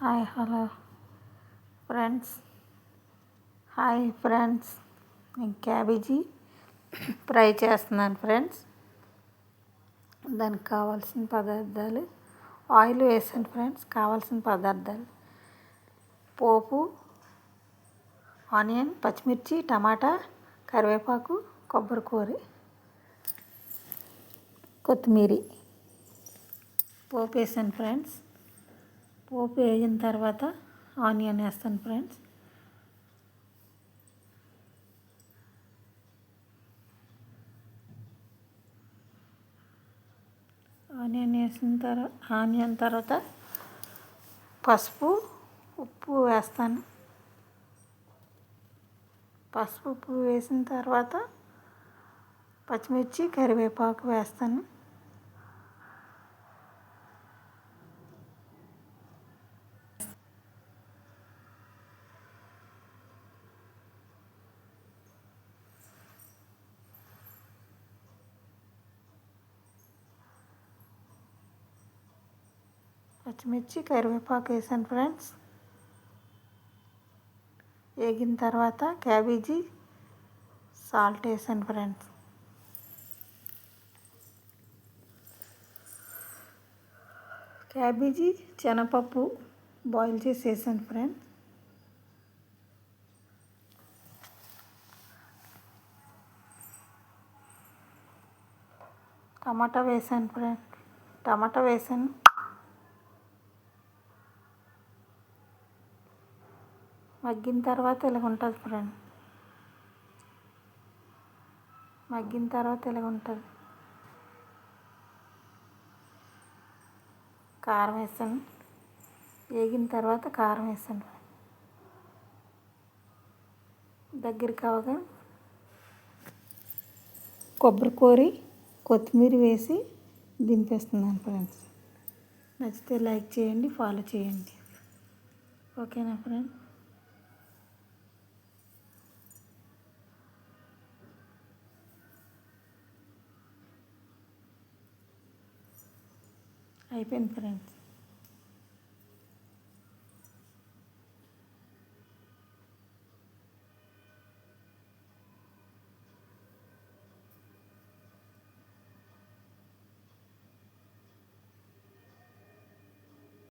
Hi hello friends. Hi friends, నేను cabbage fry చేస్తున్నాను friends. దానికి కావాల్సిన పదార్థాలు: ఆయిల్ వేసాను ఫ్రెండ్స్. కావాల్సిన పదార్థాలు: పోపు, ఆనియన్, పచ్చిమిర్చి, టమాటా, కరివేపాకు, కొబ్బరి కూర, కొత్తిమీర. పోపు వేసాను ఫ్రెండ్స్. పోపు వేగిన తర్వాత ఆనియన్ వేస్తాను ఫ్రెండ్స్. ఆనియన్ తర్వాత పసుపు, ఉప్పు వేస్తాను. పసుపు, ఉప్పు వేసిన తర్వాత పచ్చిమిర్చి, కరివేపాకు వేస్తాను. పచ్చిమిర్చి, కరివేపాకు వేసాను ఫ్రెండ్స్. వేగిన తర్వాత క్యాబేజీ, సాల్ట్ వేసాను ఫ్రెండ్స్. క్యాబేజీ, శనగపప్పు బాయిల్ చేసి వేసాను ఫ్రెండ్స్. టమాటా వేసాను ఫ్రెండ్స్. టమాటా వేసాను. మగ్గిన తర్వాత ఇలాగ ఉంటుంది ఫ్రెండ్. మగ్గిన తర్వాత ఇలాగ ఉంటుంది. కారం వేసాను. వేగిన తర్వాత కారం వేసాను. దగ్గరికి అవగా కొబ్బరి కూర, కొత్తిమీర వేసి దింపేస్తున్నాను ఫ్రెండ్స్. నచ్చితే లైక్ చేయండి, ఫాలో చేయండి. ఓకేనా ఫ్రెండ్? అయిపోయింది ఫ్రెండ్స్.